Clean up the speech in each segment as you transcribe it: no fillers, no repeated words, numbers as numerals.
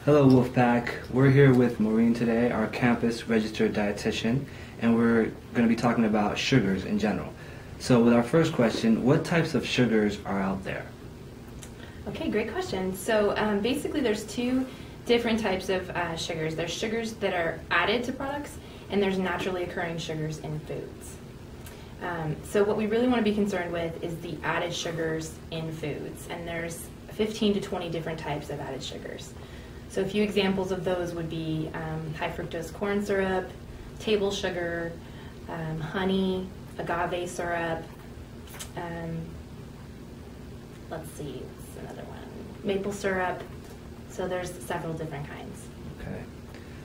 Hello Wolfpack, we're here with Maureen today, our campus registered dietitian, and we're going to be talking about sugars in general. So with our first question, what types of sugars are out there? Okay, great question. So basically there's two different types of sugars. There's sugars that are added to products, and there's naturally occurring sugars in foods. So what we really want to be concerned with is the added sugars in foods, and there's 15 to 20 different types of added sugars. So a few examples of those would be high fructose corn syrup, table sugar, honey, agave syrup, let's see, what's another one? Maple syrup. So there's several different kinds. Okay.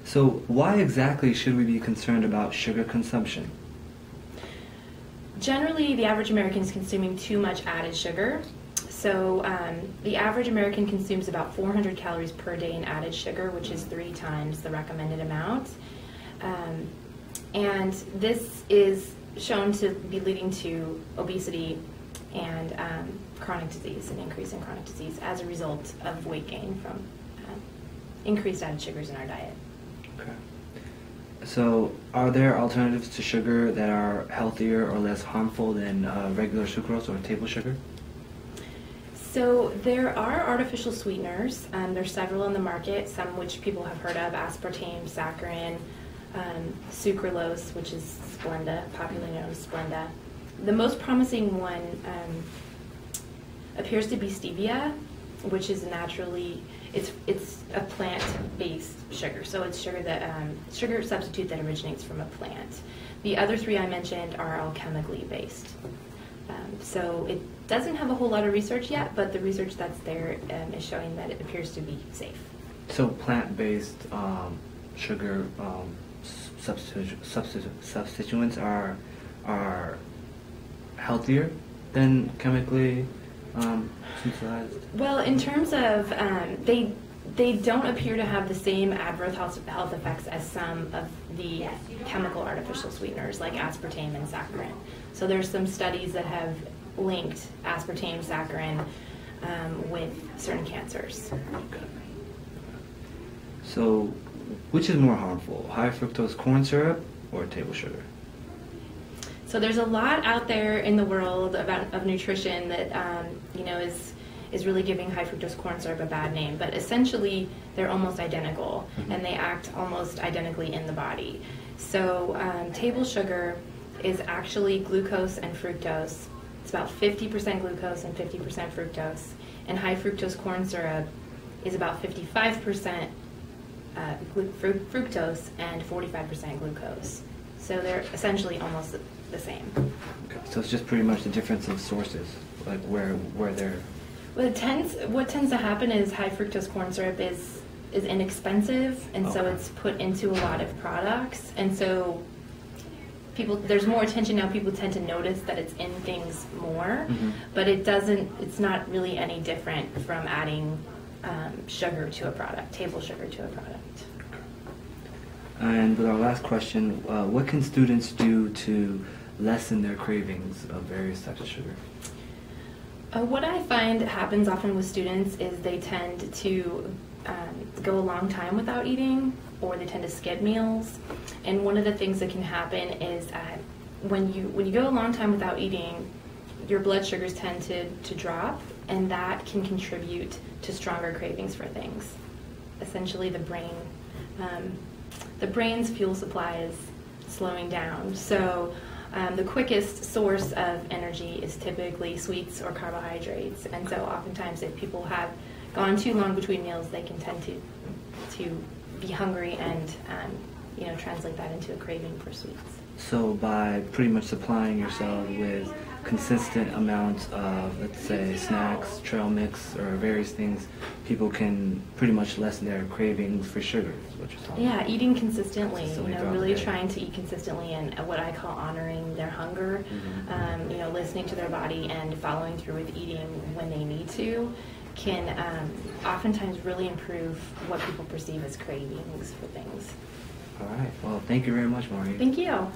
So why exactly should we be concerned about sugar consumption? Generally, the average American is consuming too much added sugar. So the average American consumes about 400 calories per day in added sugar, which is 3 times the recommended amount. And this is shown to be leading to obesity and chronic disease, an increase in chronic disease as a result of weight gain from increased added sugars in our diet. Okay. So are there alternatives to sugar that are healthier or less harmful than regular sucrose or table sugar? So there are artificial sweeteners. There's several on the market, some which people have heard of: aspartame, saccharin, sucralose, which is Splenda, popularly known as Splenda. The most promising one appears to be stevia, which is naturally, it's a plant-based sugar. So it's sugar substitute that originates from a plant. The other 3 I mentioned are all chemically based. So it doesn't have a whole lot of research yet, but the research that's there is showing that it appears to be safe. So plant-based sugar substituents are healthier than chemically synthesized? Well, in terms of they don't appear to have the same adverse health effects as some of the chemical artificial sweeteners like aspartame and saccharin. So there's some studies that have linked aspartame, saccharin with certain cancers. Okay. So which is more harmful, high fructose corn syrup or table sugar? So there's a lot out there in the world of nutrition that is really giving high fructose corn syrup a bad name, but essentially they're almost identical, and they act almost identically in the body. So table sugar is actually glucose and fructose. It's about 50% glucose and 50% fructose, and high fructose corn syrup is about 55% fructose and 45% glucose. So they're essentially almost the same. Okay. So it's just pretty much the difference of sources, like where they're... Well, what tends to happen is high fructose corn syrup is inexpensive, and so it's put into a lot of products, and so there's more attention now. People tend to notice that it's in things more, but it's not really any different from adding sugar to a product, table sugar to a product. And with our last question, what can students do to lessen their cravings of various types of sugar? What I find happens often with students is they tend to go a long time without eating, or they tend to skip meals. And one of the things that can happen is when you go a long time without eating, your blood sugars tend to drop, and that can contribute to stronger cravings for things. Essentially, the brain's fuel supply is slowing down. So the quickest source of energy is typically sweets or carbohydrates, and so oftentimes if people have gone too long between meals, they can tend to be hungry and translate that into a craving for sweets. So by pretty much supplying yourself with consistent amounts of, let's say, snacks, trail mix, or various things, people can pretty much lessen their cravings for sugar, is what you're talking about. Yeah, eating consistently, really throughout trying to eat consistently, and what I call honoring their hunger, listening to their body and following through with eating when they need to can oftentimes really improve what people perceive as cravings for things. All right. Well, thank you very much, Maureen. Thank you.